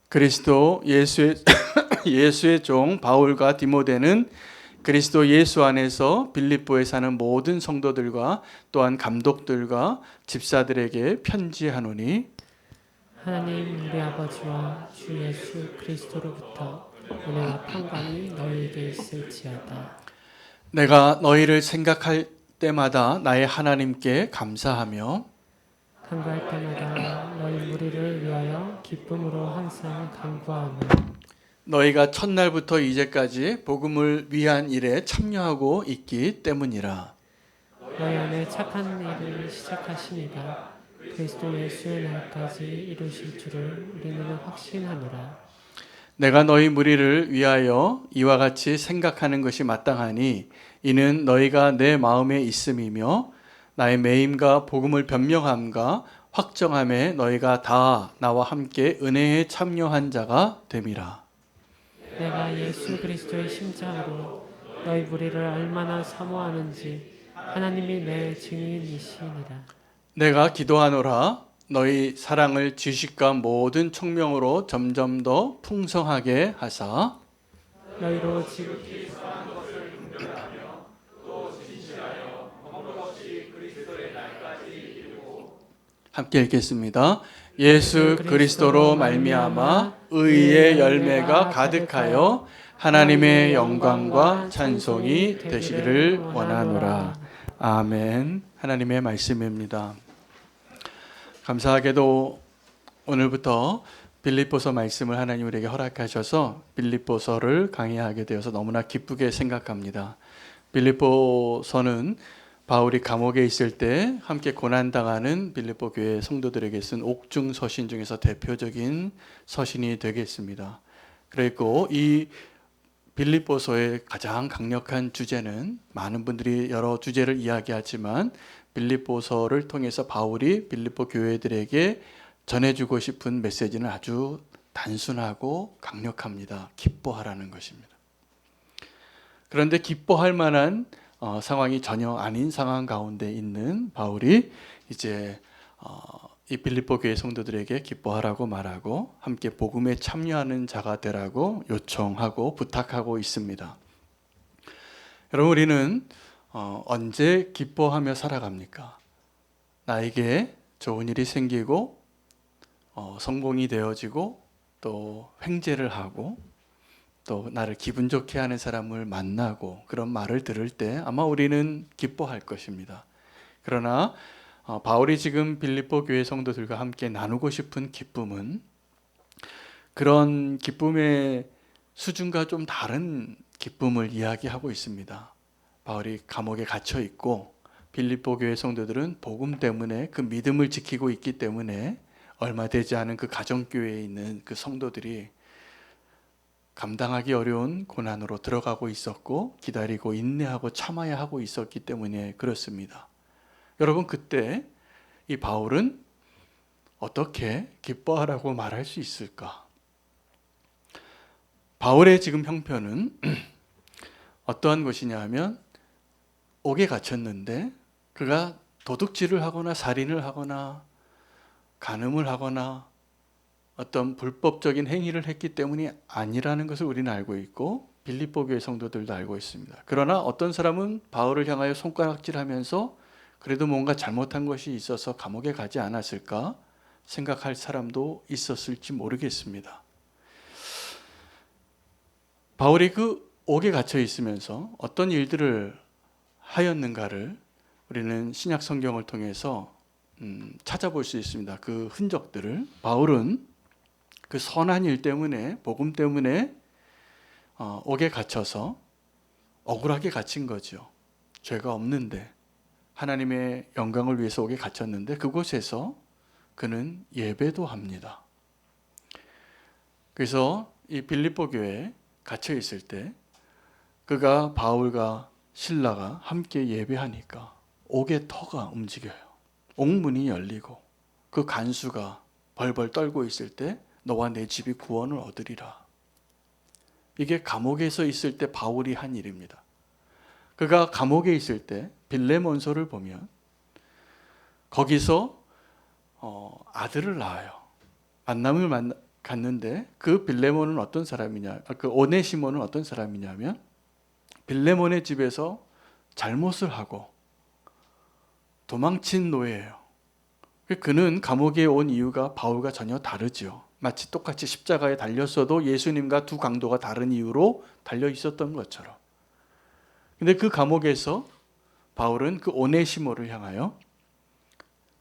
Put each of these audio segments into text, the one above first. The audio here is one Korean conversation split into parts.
그리스도 예수의 예수의 종 바울과 디모데는 그리스도 예수 안에서 빌립보에 사는 모든 성도들과 또한 감독들과 집사들에게 편지하노니 하나님 우리 아버지와 주 예수 그리스도로부터 은혜와 평강이 너희에게 있을지어다. 내가 너희를 생각할 때마다 나의 하나님께 감사하며 간구할 때마다 너희 무리를 위하여 기쁨으로 항상 간구하며 너희가 첫날부터 이제까지 복음을 위한 일에 참여하고 있기 때문이라. 너희 안에 착한 일을 시작하시니가 그리스도 예수의 날까지 이루실 줄을 우리는 확신하노라. 내가 너희 무리를 위하여 이와 같이 생각하는 것이 마땅하니 이는 너희가 내 마음에 있음이며 나의 매임과 복음을 변명함과 확정함에 너희가 다 나와 함께 은혜에 참여한 자가 됨이라. 내가 예수 그리스도의 심장으로 너희 무리를 얼마나 사모하는지 하나님이 내 증인이시니라. 내가 기도하노라 너희 사랑을 지식과 모든 총명으로 점점 더 풍성하게 하사 너희로 지금 함께 읽겠습니다. 예수 그리스도로 말미암아 의의 열매가 가득하여 하나님의 영광과 찬송이 되시기를 원하노라. 아멘. 하나님의 말씀입니다. 감사하게도 오늘부터 빌립보서 말씀을 하나님 우리에게 허락하셔서 빌립보서를 강의하게 되어서 너무나 기쁘게 생각합니다. 빌립보서는 바울이 감옥에 있을 때 함께 고난당하는 빌립보 교회 성도들에게 쓴 옥중 서신 중에서 대표적인 서신이 되겠습니다. 그리고 이 빌립보서의 가장 강력한 주제는 많은 분들이 여러 주제를 이야기하지만 빌립보서를 통해서 바울이 빌립보 교회들에게 전해주고 싶은 메시지는 아주 단순하고 강력합니다. 기뻐하라는 것입니다. 그런데 기뻐할 만한 상황이 전혀 아닌 상황 가운데 있는 바울이 이제 이 빌립보 교회 성도들에게 기뻐하라고 말하고 함께 복음에 참여하는 자가 되라고 요청하고 부탁하고 있습니다. 여러분 우리는 언제 기뻐하며 살아갑니까? 나에게 좋은 일이 생기고 성공이 되어지고 또 횡재를 하고 또 나를 기분 좋게 하는 사람을 만나고 그런 말을 들을 때 아마 우리는 기뻐할 것입니다. 그러나 바울이 지금 빌립보 교회 성도들과 함께 나누고 싶은 기쁨은 그런 기쁨의 수준과 좀 다른 기쁨을 이야기하고 있습니다. 바울이 감옥에 갇혀 있고 빌립보 교회 성도들은 복음 때문에 그 믿음을 지키고 있기 때문에 얼마 되지 않은 그 가정교회에 있는 그 성도들이 감당하기 어려운 고난으로 들어가고 있었고 기다리고 인내하고 참아야 하고 있었기 때문에 그렇습니다. 여러분 그때 이 바울은 어떻게 기뻐하라고 말할 수 있을까? 바울의 지금 형편은 어떠한 것이냐 하면 옥에 갇혔는데 그가 도둑질을 하거나 살인을 하거나 간음을 하거나 어떤 불법적인 행위를 했기 때문이 아니라는 것을 우리는 알고 있고 빌립보 교회 성도들도 알고 있습니다. 그러나 어떤 사람은 바울을 향하여 손가락질하면서 그래도 뭔가 잘못한 것이 있어서 감옥에 가지 않았을까 생각할 사람도 있었을지 모르겠습니다. 바울이 그 옥에 갇혀 있으면서 어떤 일들을 하였는가를 우리는 신약 성경을 통해서 찾아볼 수 있습니다. 그 흔적들을. 바울은 그 선한 일 때문에 복음 때문에 옥에 갇혀서 억울하게 갇힌 거죠. 죄가 없는데 하나님의 영광을 위해서 옥에 갇혔는데 그곳에서 그는 예배도 합니다. 그래서 이 빌립보 교회에 갇혀 있을 때 그가 바울과 실라가 함께 예배하니까 옥의 터가 움직여요. 옥문이 열리고 그 간수가 벌벌 떨고 있을 때 너와 내 집이 구원을 얻으리라. 이게 감옥에서 있을 때 바울이 한 일입니다. 그가 감옥에 있을 때 빌레몬서를 보면 거기서 아들을 낳아요. 만남을 갔는데 그 빌레몬은 어떤 사람이냐? 그 오네시모는 어떤 사람이냐면 빌레몬의 집에서 잘못을 하고 도망친 노예예요. 그는 감옥에 온 이유가 바울과 전혀 다르죠. 마치 똑같이 십자가에 달렸어도 예수님과 두 강도가 다른 이유로 달려 있었던 것처럼. 근데 그 감옥에서 바울은 그 오네시모를 향하여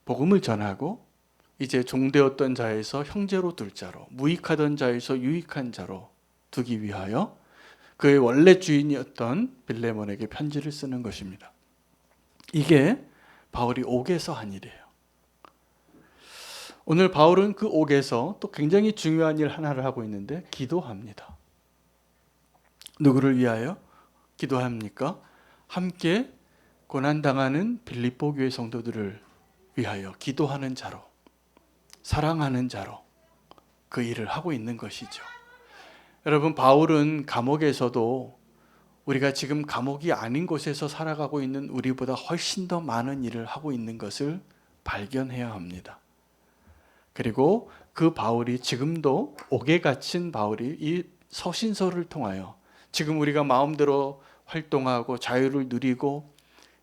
복음을 전하고 이제 종되었던 자에서 형제로 둘 자로, 무익하던 자에서 유익한 자로 두기 위하여 그의 원래 주인이었던 빌레몬에게 편지를 쓰는 것입니다. 이게 바울이 옥에서 한 일이에요. 오늘 바울은 그 옥에서 또 굉장히 중요한 일 하나를 하고 있는데 기도합니다. 누구를 위하여 기도합니까? 함께 고난당하는 빌립보 교회 성도들을 위하여 기도하는 자로, 사랑하는 자로 그 일을 하고 있는 것이죠. 여러분, 바울은 감옥에서도 우리가 지금 감옥이 아닌 곳에서 살아가고 있는 우리보다 훨씬 더 많은 일을 하고 있는 것을 발견해야 합니다. 그리고 그 바울이 지금도 옥에 갇힌 바울이 이 서신서를 통하여 지금 우리가 마음대로 활동하고 자유를 누리고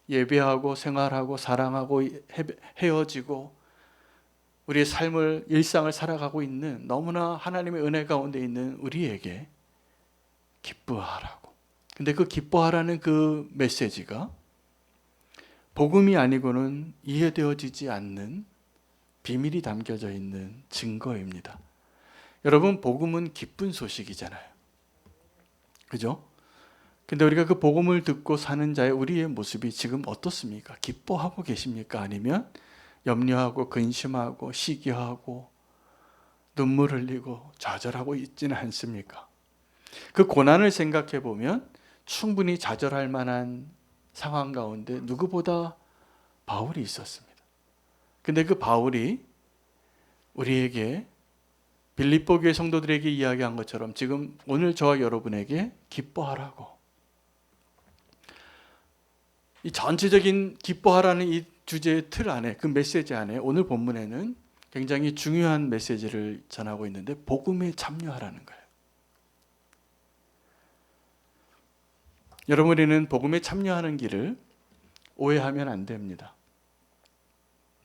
예배하고 생활하고 사랑하고 헤어지고 우리의 삶을 일상을 살아가고 있는 너무나 하나님의 은혜 가운데 있는 우리에게 기뻐하라고. 근데 그 기뻐하라는 그 메시지가 복음이 아니고는 이해되어지지 않는 비밀이 담겨져 있는 증거입니다. 여러분, 복음은 기쁜 소식이잖아요. 그죠? 근데 우리가 그 복음을 듣고 사는 자의 우리의 모습이 지금 어떻습니까? 기뻐하고 계십니까? 아니면 염려하고 근심하고 시기하고 눈물 흘리고 좌절하고 있지는 않습니까? 그 고난을 생각해 보면 충분히 좌절할 만한 상황 가운데 누구보다 바울이 있었습니다. 근데 그 바울이 우리에게 빌립보 교회 성도들에게 이야기한 것처럼 지금 오늘 저와 여러분에게 기뻐하라고, 이 전체적인 기뻐하라는 이 주제의 틀 안에, 그 메시지 안에 오늘 본문에는 굉장히 중요한 메시지를 전하고 있는데 복음에 참여하라는 거예요. 여러분, 우리는 복음에 참여하는 길을 오해하면 안 됩니다.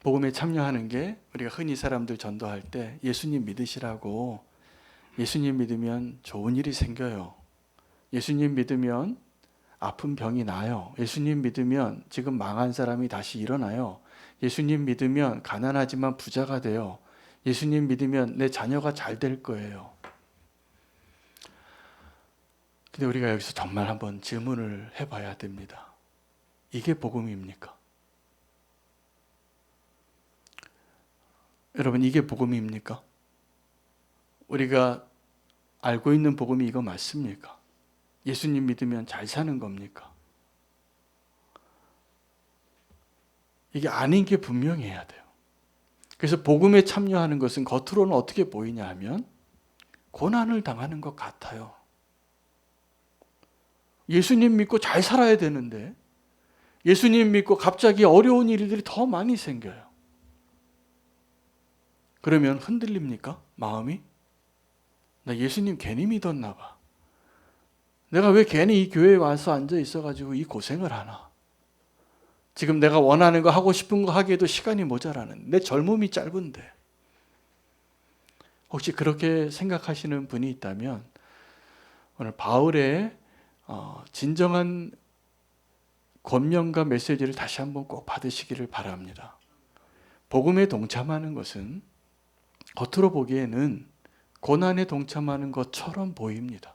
복음에 참여하는 게 우리가 흔히 사람들 전도할 때 예수님 믿으시라고, 예수님 믿으면 좋은 일이 생겨요, 예수님 믿으면 아픈 병이 나요, 예수님 믿으면 지금 망한 사람이 다시 일어나요, 예수님 믿으면 가난하지만 부자가 돼요, 예수님 믿으면 내 자녀가 잘 될 거예요. 근데 우리가 여기서 정말 한번 질문을 해봐야 됩니다. 이게 복음입니까? 여러분, 이게 복음입니까? 우리가 알고 있는 복음이 이거 맞습니까? 예수님 믿으면 잘 사는 겁니까? 이게 아닌 게 분명해야 돼요. 그래서 복음에 참여하는 것은 겉으로는 어떻게 보이냐 하면 고난을 당하는 것 같아요. 예수님 믿고 잘 살아야 되는데 예수님 믿고 갑자기 어려운 일들이 더 많이 생겨요. 그러면 흔들립니까? 마음이? 나 예수님 괜히 믿었나 봐. 내가 왜 괜히 이 교회에 와서 앉아 있어가지고 이 고생을 하나? 지금 내가 원하는 거 하고 싶은 거 하기에도 시간이 모자라는, 내 젊음이 짧은데. 혹시 그렇게 생각하시는 분이 있다면 오늘 바울의 진정한 권면과 메시지를 다시 한번 꼭 받으시기를 바랍니다. 복음에 동참하는 것은 겉으로 보기에는 고난에 동참하는 것처럼 보입니다.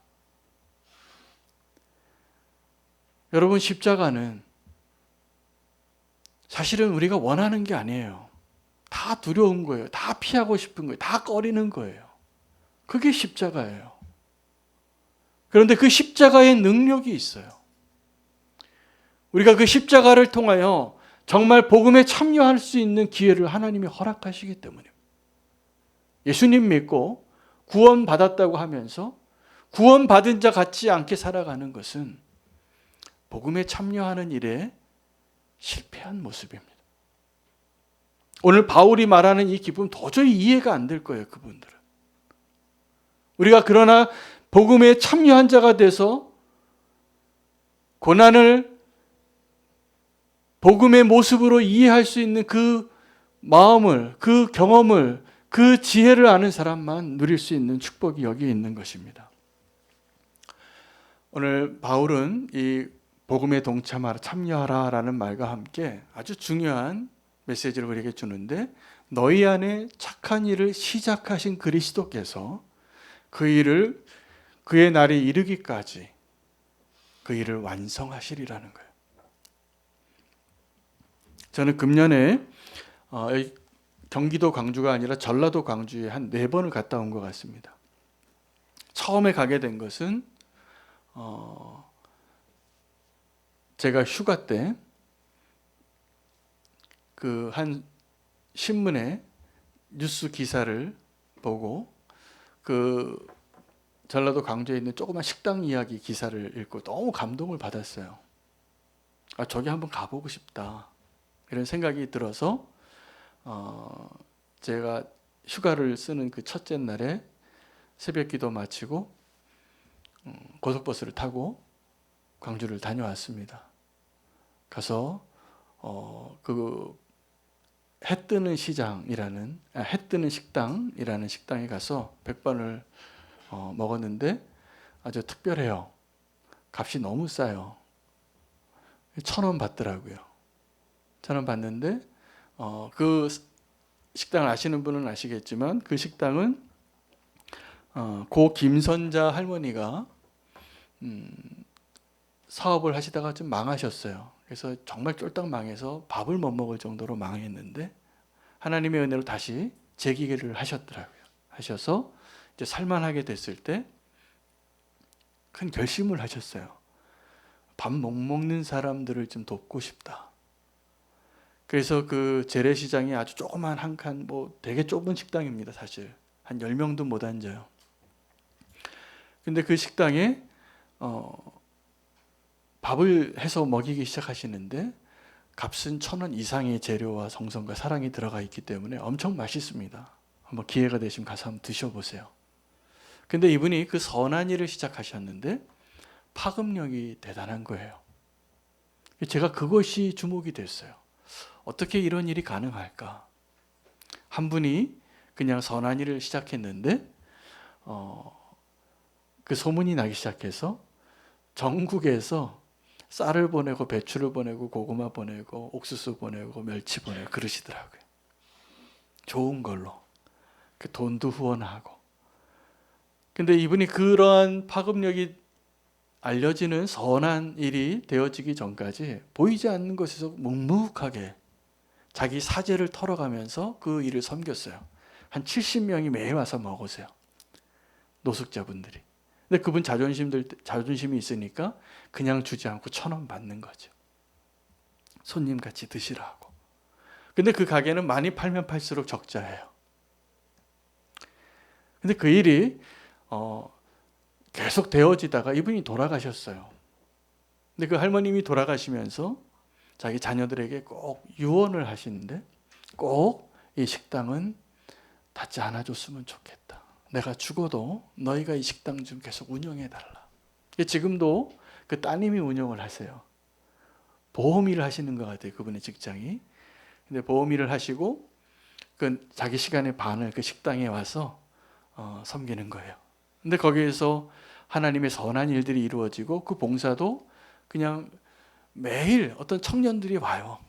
여러분, 십자가는 사실은 우리가 원하는 게 아니에요. 다 두려운 거예요. 다 피하고 싶은 거예요. 다 꺼리는 거예요. 그게 십자가예요. 그런데 그 십자가의 능력이 있어요. 우리가 그 십자가를 통하여 정말 복음에 참여할 수 있는 기회를 하나님이 허락하시기 때문입니다. 예수님 믿고 구원받았다고 하면서 구원받은 자 같지 않게 살아가는 것은 복음에 참여하는 일에 실패한 모습입니다. 오늘 바울이 말하는 이 기쁨 도저히 이해가 안 될 거예요, 그분들은. 우리가 그러나 복음에 참여한 자가 돼서 고난을 복음의 모습으로 이해할 수 있는 그 마음을, 그 경험을, 그 지혜를 아는 사람만 누릴 수 있는 축복이 여기에 있는 것입니다. 오늘 바울은 이 복음에 동참하라, 참여하라라는 말과 함께 아주 중요한 메시지를 우리에게 주는데, 너희 안에 착한 일을 시작하신 그리스도께서 그 일을 그의 날이 이르기까지 그 일을 완성하시리라는 거예요. 저는 금년에 경기도 광주가 아니라 전라도 광주에 한 4번을 갔다 온 것 같습니다. 처음에 가게 된 것은 제가 휴가 때 그 한 신문에 뉴스 기사를 보고 그 전라도 광주에 있는 조그만 식당 이야기 기사를 읽고 너무 감동을 받았어요. 저기 한번 가보고 싶다, 이런 생각이 들어서 제가 휴가를 쓰는 그 첫째 날에 새벽 기도 마치고 고속버스를 타고 광주를 다녀왔습니다. 가서 그 해 뜨는 식당이라는 식당에 가서 백반을 먹었는데 아주 특별해요. 값이 너무 싸요. 1,000원 받더라고요. 1,000원 받는데 그 식당을 아시는 분은 아시겠지만, 그 식당은 고 김선자 할머니가 사업을 하시다가 좀 망하셨어요. 그래서 정말 쫄딱 망해서 밥을 못 먹을 정도로 망했는데 하나님의 은혜로 다시 재기를 하셨더라고요. 하셔서 이제 살만하게 됐을 때 큰 결심을 하셨어요. 밥 못 먹는 사람들을 좀 돕고 싶다. 그래서 그 재래시장이 아주 조그만 한 칸, 되게 좁은 식당입니다. 사실 한 10명도 못 앉아요. 근데 그 식당에 밥을 해서 먹이기 시작하시는데 값은 1,000원 이상의 재료와 정성과 사랑이 들어가 있기 때문에 엄청 맛있습니다. 한번 기회가 되시면 가서 한번 드셔보세요. 근데 이분이 그 선한 일을 시작하셨는데 파급력이 대단한 거예요. 제가 그것이 주목이 됐어요. 어떻게 이런 일이 가능할까? 한 분이 그냥 선한 일을 시작했는데 그 소문이 나기 시작해서 전국에서 쌀을 보내고 배추를 보내고 고구마 보내고 옥수수 보내고 멸치 보내고 그러시더라고요. 좋은 걸로. 그 돈도 후원하고. 근데 이분이 그러한 파급력이 알려지는 선한 일이 되어지기 전까지 보이지 않는 곳에서 묵묵하게 자기 사재를 털어가면서 그 일을 섬겼어요. 한 70명이 매일 와서 먹으세요. 노숙자분들이. 근데 그분 자존심이 있으니까 그냥 주지 않고 1,000원 받는 거죠. 손님같이 드시라고. 근데 그 가게는 많이 팔면 팔수록 적자예요. 근데 그 일이 계속 되어지다가 이분이 돌아가셨어요. 근데 그 할머님이 돌아가시면서 자기 자녀들에게 꼭 유언을 하시는데, 꼭 이 식당은 닫지 않아줬으면 좋겠다. 내가 죽어도 너희가 이 식당 좀 계속 운영해달라. 지금도 그 따님이 운영을 하세요. 보험 일을 하시는 것 같아요. 그분의 직장이. 근데 보험 일을 하시고 그 자기 시간의 반을 그 식당에 와서 섬기는 거예요. 근데 거기에서 하나님의 선한 일들이 이루어지고 그 봉사도 그냥 매일 어떤 청년들이 와요.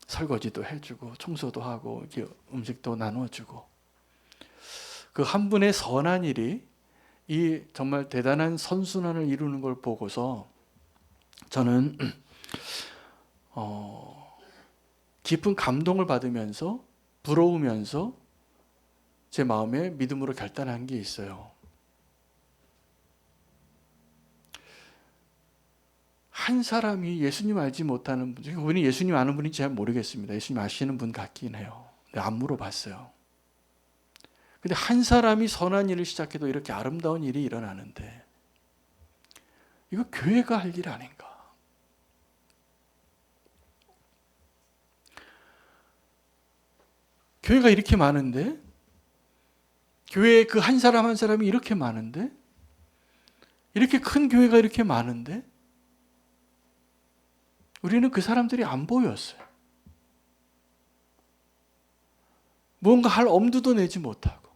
설거지도 해주고 청소도 하고 이렇게 음식도 나눠주고. 그 한 분의 선한 일이 이 정말 대단한 선순환을 이루는 걸 보고서 저는 깊은 감동을 받으면서 부러우면서 제 마음에 믿음으로 결단한 게 있어요. 한 사람이 예수님 알지 못하는 분, 그분이 예수님 아는 분인지 잘 모르겠습니다. 예수님 아시는 분 같긴 해요. 근데 안 물어봤어요. 근데 한 사람이 선한 일을 시작해도 이렇게 아름다운 일이 일어나는데 이거 교회가 할 일 아닌가? 교회가 이렇게 많은데 교회에 그 한 사람 한 사람이 이렇게 많은데, 이렇게 큰 교회가 이렇게 많은데 우리는 그 사람들이 안 보였어요. 무언가 할 엄두도 내지 못하고.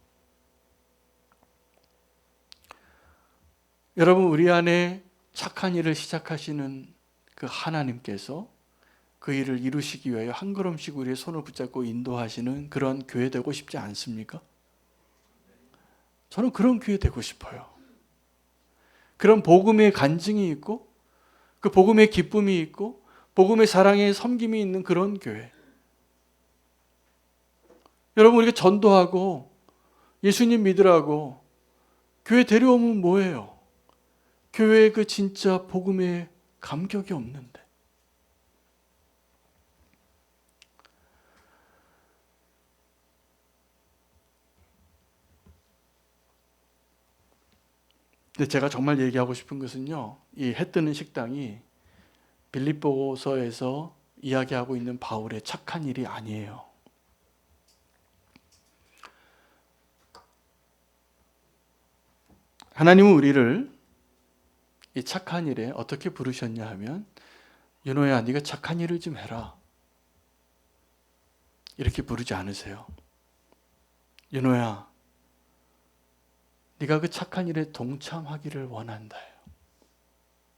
여러분, 우리 안에 착한 일을 시작하시는 그 하나님께서 그 일을 이루시기 위하여 한 걸음씩 우리의 손을 붙잡고 인도하시는 그런 교회 되고 싶지 않습니까? 저는 그런 교회 되고 싶어요. 그런 복음의 간증이 있고, 그 복음의 기쁨이 있고, 복음의 사랑의 섬김이 있는 그런 교회. 여러분, 우리가 전도하고 예수님 믿으라고 교회 데려오면 뭐예요? 교회에 그 진짜 복음의 감격이 없는데. 근데 제가 정말 얘기하고 싶은 것은요, 이 해 뜨는 식당이 빌립보서에서 이야기하고 있는 바울의 착한 일이 아니에요. 하나님은 우리를 이 착한 일에 어떻게 부르셨냐 하면, 윤호야, 네가 착한 일을 좀 해라, 이렇게 부르지 않으세요. 윤호야, 네가 그 착한 일에 동참하기를 원한다.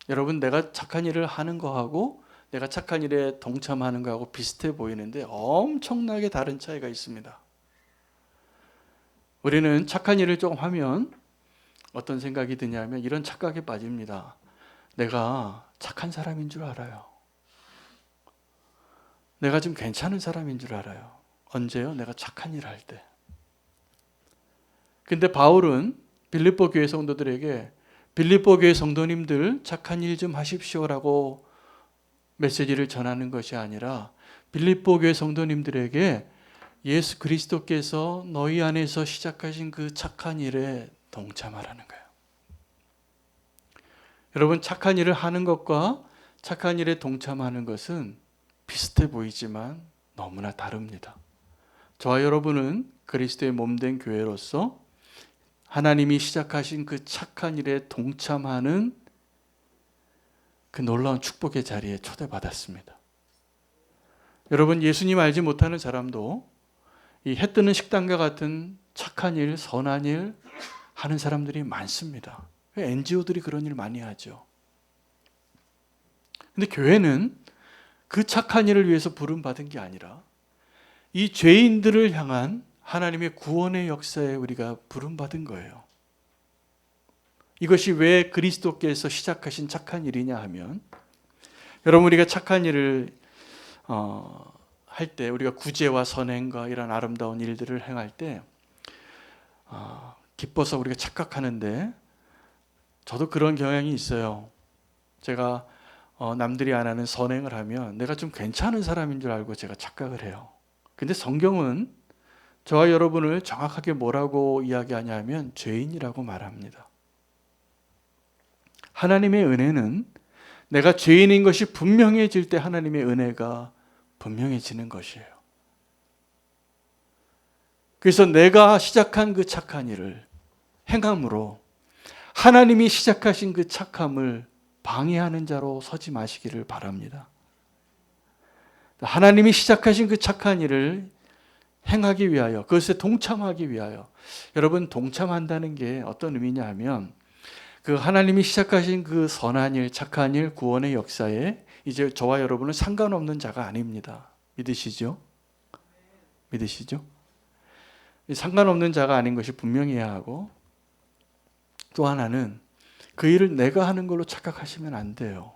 여러분, 내가 착한 일을 하는 거하고 내가 착한 일에 동참하는 거하고 비슷해 보이는데 엄청나게 다른 차이가 있습니다. 우리는 착한 일을 조금 하면 어떤 생각이 드냐면 이런 착각에 빠집니다. 내가 착한 사람인 줄 알아요. 내가 좀 괜찮은 사람인 줄 알아요. 언제요? 내가 착한 일을 할 때. 근데 바울은 빌립보 교회 성도들에게 빌립보 교회 성도님들 착한 일 좀 하십시오라고 메시지를 전하는 것이 아니라 빌립보 교회 성도님들에게 예수 그리스도께서 너희 안에서 시작하신 그 착한 일에 동참하라는 거예요. 여러분, 착한 일을 하는 것과 착한 일에 동참하는 것은 비슷해 보이지만 너무나 다릅니다. 저와 여러분은 그리스도의 몸된 교회로서 하나님이 시작하신 그 착한 일에 동참하는 그 놀라운 축복의 자리에 초대받았습니다. 여러분, 예수님 알지 못하는 사람도 이 해 뜨는 식당과 같은 착한 일, 선한 일 하는 사람들이 많습니다. NGO들이 그런 일 많이 하죠. 근데 교회는 그 착한 일을 위해서 부름받은 게 아니라 이 죄인들을 향한 하나님의 구원의 역사에 우리가 부름받은 거예요. 이것이 왜 그리스도께서 시작하신 착한 일이냐 하면, 여러분, 우리가 착한 일을 할 때, 우리가 구제와 선행과 이런 아름다운 일들을 행할 때 기뻐서 우리가 착각하는데, 저도 그런 경향이 있어요. 제가 남들이 안 하는 선행을 하면 내가 좀 괜찮은 사람인 줄 알고 제가 착각을 해요. 근데 성경은 저와 여러분을 정확하게 뭐라고 이야기하냐면 죄인이라고 말합니다. 하나님의 은혜는 내가 죄인인 것이 분명해질 때 하나님의 은혜가 분명해지는 것이에요. 그래서 내가 시작한 그 착한 일을 행함으로 하나님이 시작하신 그 착함을 방해하는 자로 서지 마시기를 바랍니다. 하나님이 시작하신 그 착한 일을 행하기 위하여, 그것에 동참하기 위하여, 여러분, 동참한다는 게 어떤 의미냐 하면 그 하나님이 시작하신 그 선한 일, 착한 일, 구원의 역사에 이제 저와 여러분은 상관없는 자가 아닙니다. 믿으시죠? 믿으시죠? 상관없는 자가 아닌 것이 분명해야 하고, 또 하나는 그 일을 내가 하는 걸로 착각하시면 안 돼요.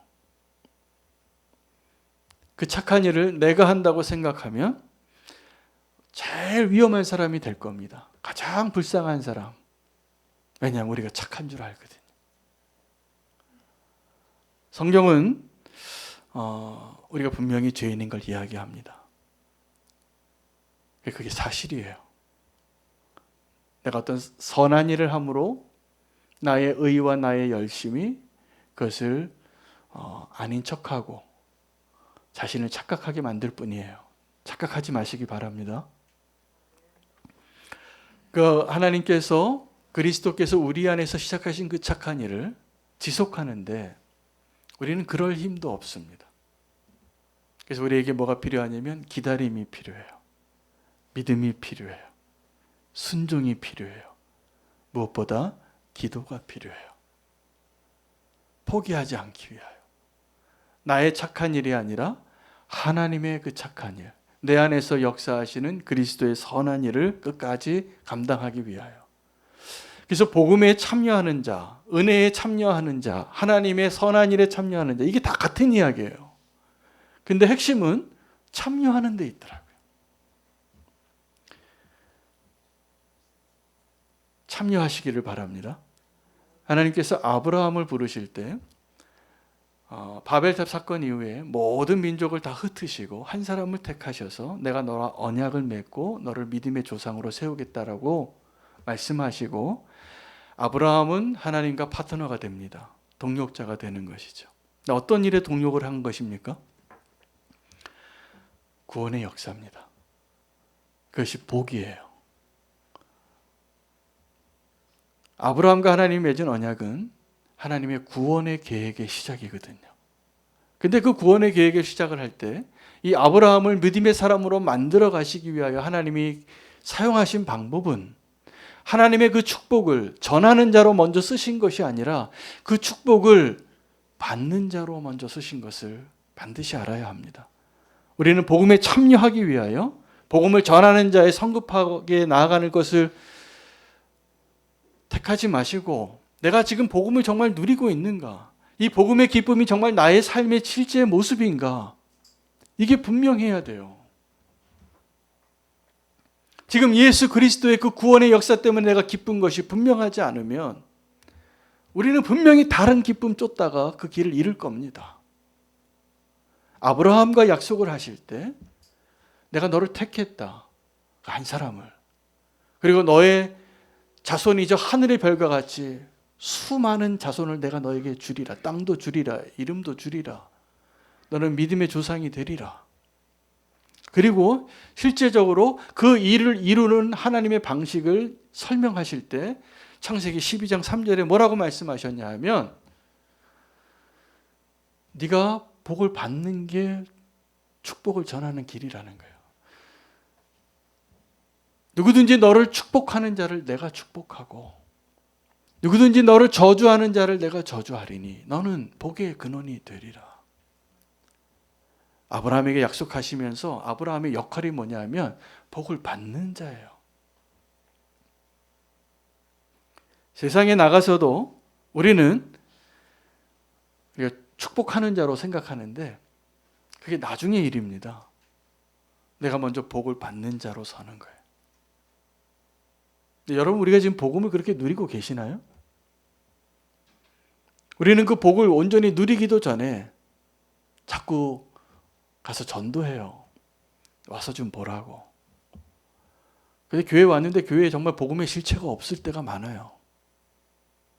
그 착한 일을 내가 한다고 생각하면 제일 위험한 사람이 될 겁니다. 가장 불쌍한 사람. 왜냐하면 우리가 착한 줄 알거든요. 성경은 우리가 분명히 죄인인 걸 이야기합니다. 그게 사실이에요. 내가 어떤 선한 일을 함으로 나의 의와 나의 열심이 그것을 아닌 척하고 자신을 착각하게 만들 뿐이에요. 착각하지 마시기 바랍니다. 그 하나님께서 그리스도께서 우리 안에서 시작하신 그 착한 일을 지속하는데 우리는 그럴 힘도 없습니다. 그래서 우리에게 뭐가 필요하냐면 기다림이 필요해요. 믿음이 필요해요. 순종이 필요해요. 무엇보다 기도가 필요해요. 포기하지 않기 위하여. 나의 착한 일이 아니라 하나님의 그 착한 일, 내 안에서 역사하시는 그리스도의 선한 일을 끝까지 감당하기 위하여. 그래서 복음에 참여하는 자, 은혜에 참여하는 자, 하나님의 선한 일에 참여하는 자, 이게 다 같은 이야기예요. 근데 핵심은 참여하는 데 있더라고요. 참여하시기를 바랍니다. 하나님께서 아브라함을 부르실 때 바벨탑 사건 이후에 모든 민족을 다 흩으시고 한 사람을 택하셔서 내가 너와 언약을 맺고 너를 믿음의 조상으로 세우겠다라고 말씀하시고 아브라함은 하나님과 파트너가 됩니다. 동력자가 되는 것이죠. 어떤 일에 동력을 한 것입니까? 구원의 역사입니다. 그것이 복이에요. 아브라함과 하나님이 맺은 언약은 하나님의 구원의 계획의 시작이거든요. 근데 그 구원의 계획의 시작을 할 때 이 아브라함을 믿음의 사람으로 만들어 가시기 위하여 하나님이 사용하신 방법은 하나님의 그 축복을 전하는 자로 먼저 쓰신 것이 아니라 그 축복을 받는 자로 먼저 쓰신 것을 반드시 알아야 합니다. 우리는 복음에 참여하기 위하여 복음을 전하는 자의 성급하게 나아가는 것을 택하지 마시고 내가 지금 복음을 정말 누리고 있는가? 이 복음의 기쁨이 정말 나의 삶의 실제 모습인가? 이게 분명해야 돼요. 지금 예수 그리스도의 그 구원의 역사 때문에 내가 기쁜 것이 분명하지 않으면 우리는 분명히 다른 기쁨 쫓다가 그 길을 잃을 겁니다. 아브라함과 약속을 하실 때 내가 너를 택했다. 한 사람을. 그리고 너의 자손이 저 하늘의 별과 같이 수많은 자손을 내가 너에게 주리라. 땅도 주리라. 이름도 주리라. 너는 믿음의 조상이 되리라. 그리고 실제적으로 그 일을 이루는 하나님의 방식을 설명하실 때 창세기 12장 3절에 뭐라고 말씀하셨냐 하면 네가 복을 받는 게 축복을 전하는 길이라는 거예요. 누구든지 너를 축복하는 자를 내가 축복하고 누구든지 너를 저주하는 자를 내가 저주하리니 너는 복의 근원이 되리라. 아브라함에게 약속하시면서 아브라함의 역할이 뭐냐면 복을 받는 자예요. 세상에 나가서도 우리는 축복하는 자로 생각하는데 그게 나중의 일입니다. 내가 먼저 복을 받는 자로 서는 거예요. 근데 여러분 우리가 지금 복음을 그렇게 누리고 계시나요? 우리는 그 복을 온전히 누리기도 전에 자꾸 가서 전도해요. 와서 좀 보라고. 근데 교회 왔는데 교회에 정말 복음의 실체가 없을 때가 많아요.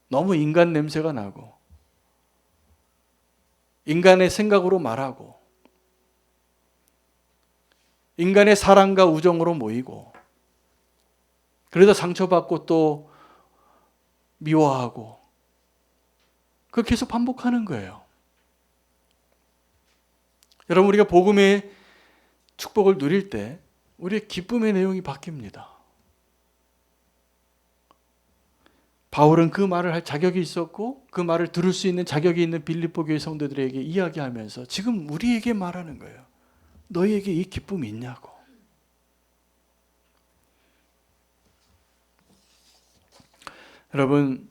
너무 인간 냄새가 나고 인간의 생각으로 말하고 인간의 사랑과 우정으로 모이고 그러다 상처받고 또 미워하고 그걸 계속 반복하는 거예요. 여러분 우리가 복음의 축복을 누릴 때 우리의 기쁨의 내용이 바뀝니다. 바울은 그 말을 할 자격이 있었고 그 말을 들을 수 있는 자격이 있는 빌립보 교회 성도들에게 이야기하면서 지금 우리에게 말하는 거예요. 너희에게 이 기쁨이 있냐고. 여러분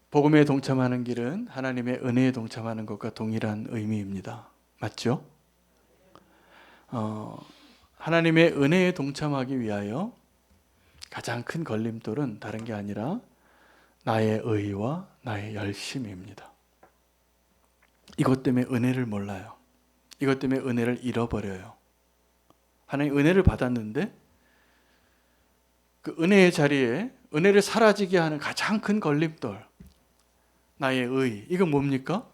복음에 동참하는 길은 하나님의 은혜에 동참하는 것과 동일한 의미입니다. 맞죠? 하나님의 은혜에 동참하기 위하여 가장 큰 걸림돌은 다른 게 아니라 나의 의와 나의 열심입니다. 이것 때문에 은혜를 몰라요. 이것 때문에 은혜를 잃어버려요. 하나님 은혜를 받았는데 그 은혜의 자리에 은혜를 사라지게 하는 가장 큰 걸림돌 나의 의. 이건 뭡니까?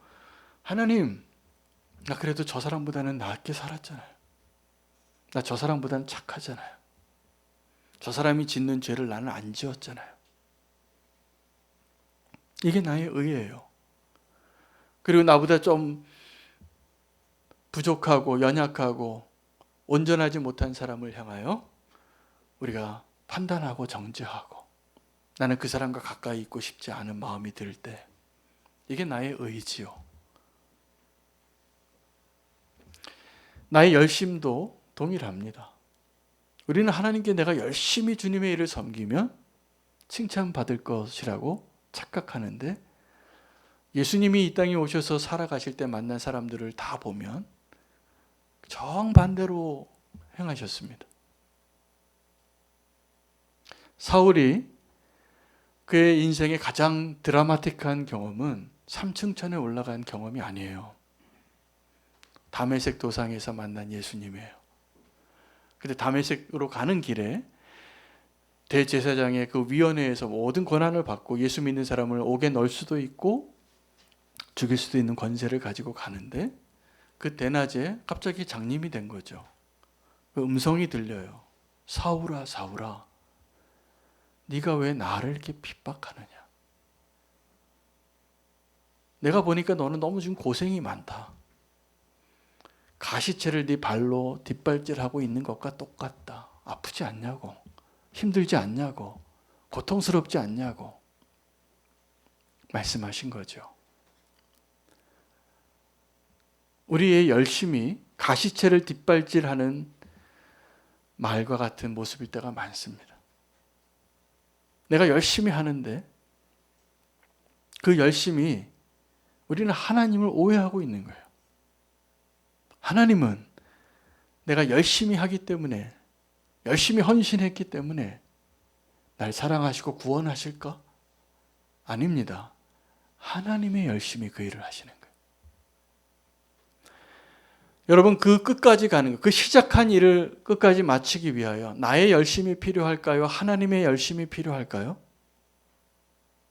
하나님 나 그래도 저 사람보다는 낫게 살았잖아요. 나 저 사람보다는 착하잖아요. 저 사람이 짓는 죄를 나는 안 지었잖아요. 이게 나의 의예요. 그리고 나보다 좀 부족하고 연약하고 온전하지 못한 사람을 향하여 우리가 판단하고 정죄하고 나는 그 사람과 가까이 있고 싶지 않은 마음이 들 때 이게 나의 의지요. 나의 열심도 동일합니다. 우리는 하나님께 내가 열심히 주님의 일을 섬기면 칭찬받을 것이라고 착각하는데 예수님이 이 땅에 오셔서 살아가실 때 만난 사람들을 다 보면 정반대로 행하셨습니다. 사울이 그의 인생의 가장 드라마틱한 경험은 3층천에 올라간 경험이 아니에요. 다메섹 도상에서 만난 예수님이에요. 근데 다메섹으로 가는 길에 대제사장의 그 위원회에서 모든 권한을 받고 예수 믿는 사람을 옥에 넣을 수도 있고 죽일 수도 있는 권세를 가지고 가는데 그 대낮에 갑자기 장님이 된 거죠. 그 음성이 들려요. 사울아 사울아 네가 왜 나를 이렇게 핍박하느냐. 내가 보니까 너는 너무 지금 고생이 많다. 가시채를 네 발로 뒷발질하고 있는 것과 똑같다. 아프지 않냐고. 힘들지 않냐고. 고통스럽지 않냐고 말씀하신 거죠. 우리의 열심이 가시채를 뒷발질하는 말과 같은 모습일 때가 많습니다. 내가 열심히 하는데 그 열심이 우리는 하나님을 오해하고 있는 거예요. 하나님은 내가 열심히 하기 때문에 열심히 헌신했기 때문에 날 사랑하시고 구원하실까? 아닙니다. 하나님의 열심히 그 일을 하시는 거예요. 여러분 그 끝까지 가는 거, 그 시작한 일을 끝까지 마치기 위하여 나의 열심이 필요할까요? 하나님의 열심이 필요할까요?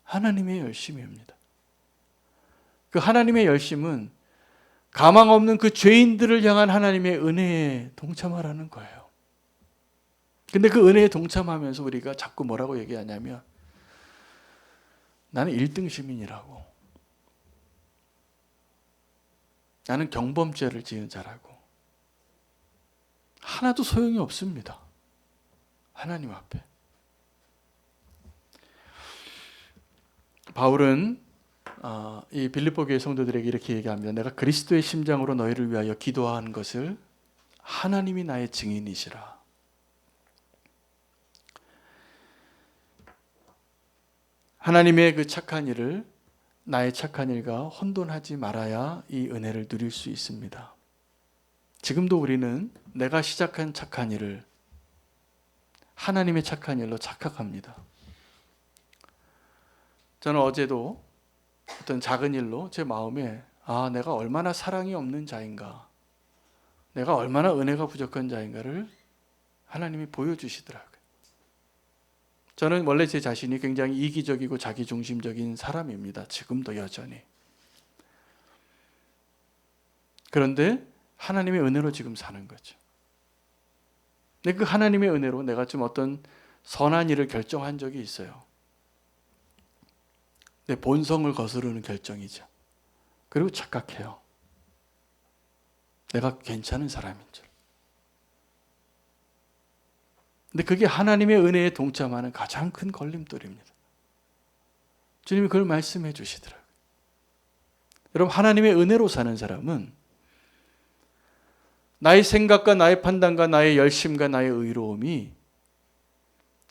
하나님의 열심입니다. 그 하나님의 열심은 가망 없는 그 죄인들을 향한 하나님의 은혜에 동참하라는 거예요. 근데 그 은혜에 동참하면서 우리가 자꾸 뭐라고 얘기하냐면 나는 1등 시민이라고. 나는 경범죄를 지은 자라고. 하나도 소용이 없습니다. 하나님 앞에. 바울은 이 빌립보 교회 성도들에게 이렇게 얘기합니다. 내가 그리스도의 심장으로 너희를 위하여 기도한 것을 하나님이 나의 증인이시라. 하나님의 그 착한 일을 나의 착한 일과 혼돈하지 말아야 이 은혜를 누릴 수 있습니다. 지금도 우리는 내가 시작한 착한 일을 하나님의 착한 일로 착각합니다. 저는 어제도 어떤 작은 일로 제 마음에 내가 얼마나 사랑이 없는 자인가, 내가 얼마나 은혜가 부족한 자인가를 하나님이 보여주시더라고요. 저는 원래 제 자신이 굉장히 이기적이고 자기중심적인 사람입니다. 지금도 여전히. 그런데 하나님의 은혜로 지금 사는 거죠. 근데 그 하나님의 은혜로 내가 좀 어떤 선한 일을 결정한 적이 있어요. 내 본성을 거스르는 결정이죠. 그리고 착각해요. 내가 괜찮은 사람인 줄. 근데 그게 하나님의 은혜에 동참하는 가장 큰 걸림돌입니다. 주님이 그걸 말씀해 주시더라고요. 여러분 하나님의 은혜로 사는 사람은 나의 생각과 나의 판단과 나의 열심과 나의 의로움이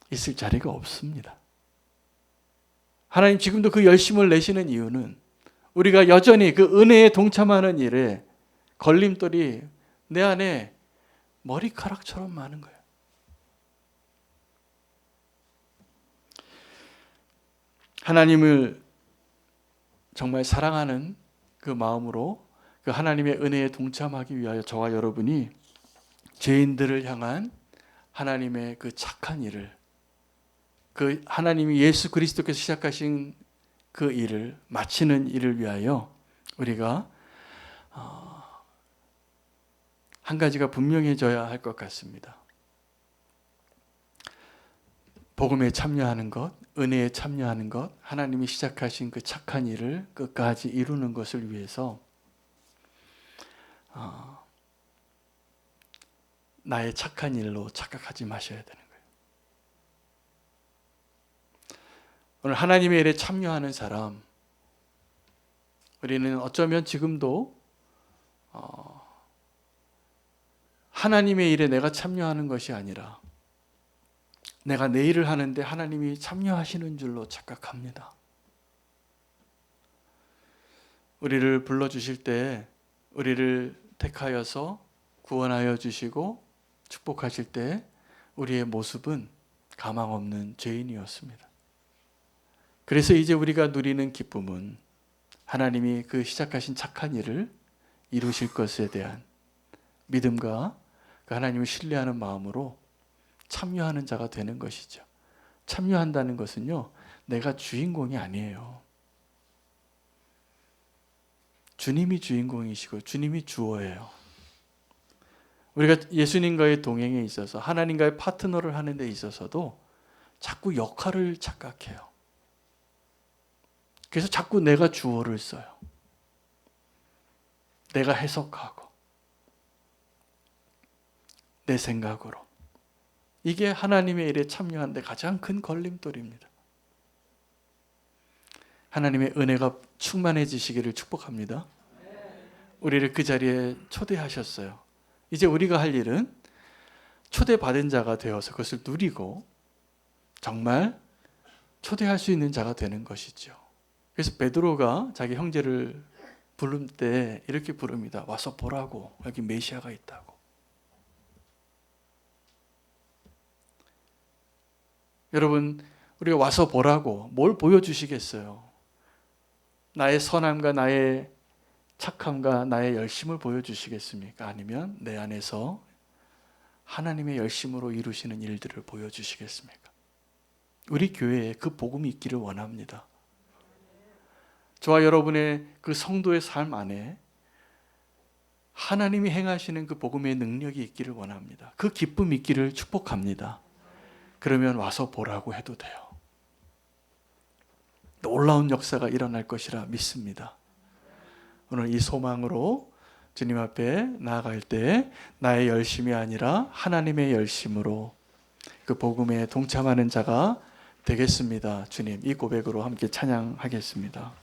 있을 자리가 없습니다. 하나님 지금도 그 열심을 내시는 이유는 우리가 여전히 그 은혜에 동참하는 일에 걸림돌이 내 안에 머리카락처럼 많은 거예요. 하나님을 정말 사랑하는 그 마음으로 그 하나님의 은혜에 동참하기 위하여 저와 여러분이 죄인들을 향한 하나님의 그 착한 일을, 그 하나님이 예수 그리스도께서 시작하신 그 일을 마치는 일을 위하여 우리가 한 가지가 분명해져야 할 것 같습니다. 복음에 참여하는 것, 은혜에 참여하는 것, 하나님이 시작하신 그 착한 일을 끝까지 이루는 것을 위해서 나의 착한 일로 착각하지 마셔야 되는 거예요. 오늘 하나님의 일에 참여하는 사람, 우리는 어쩌면 지금도 하나님의 일에 내가 참여하는 것이 아니라 내가 내 일을 하는데 하나님이 참여하시는 줄로 착각합니다. 우리를 불러주실 때 우리를 택하여서 구원하여 주시고 축복하실 때 우리의 모습은 가망 없는 죄인이었습니다. 그래서 이제 우리가 누리는 기쁨은 하나님이 그 시작하신 착한 일을 이루실 것에 대한 믿음과 그 하나님을 신뢰하는 마음으로 참여하는 자가 되는 것이죠. 참여한다는 것은요, 내가 주인공이 아니에요. 주님이 주인공이시고 주님이 주어예요. 우리가 예수님과의 동행에 있어서 하나님과의 파트너를 하는 데 있어서도 자꾸 역할을 착각해요. 그래서 자꾸 내가 주어를 써요. 내가 해석하고 내 생각으로. 이게 하나님의 일에 참여하는 데 가장 큰 걸림돌입니다. 하나님의 은혜가 충만해지시기를 축복합니다. 우리를 그 자리에 초대하셨어요. 이제 우리가 할 일은 초대받은 자가 되어서 그것을 누리고 정말 초대할 수 있는 자가 되는 것이죠. 그래서 베드로가 자기 형제를 부를 때 이렇게 부릅니다. 와서 보라고, 여기 메시아가 있다고. 여러분, 우리가 와서 보라고 뭘 보여주시겠어요? 나의 선함과 나의 착함과 나의 열심을 보여주시겠습니까? 아니면 내 안에서 하나님의 열심으로 이루시는 일들을 보여주시겠습니까? 우리 교회에 그 복음이 있기를 원합니다. 저와 여러분의 그 성도의 삶 안에 하나님이 행하시는 그 복음의 능력이 있기를 원합니다. 그 기쁨이 있기를 축복합니다. 그러면 와서 보라고 해도 돼요. 놀라운 역사가 일어날 것이라 믿습니다. 오늘 이 소망으로 주님 앞에 나아갈 때 나의 열심이 아니라 하나님의 열심으로 그 복음에 동참하는 자가 되겠습니다. 주님, 이 고백으로 함께 찬양하겠습니다.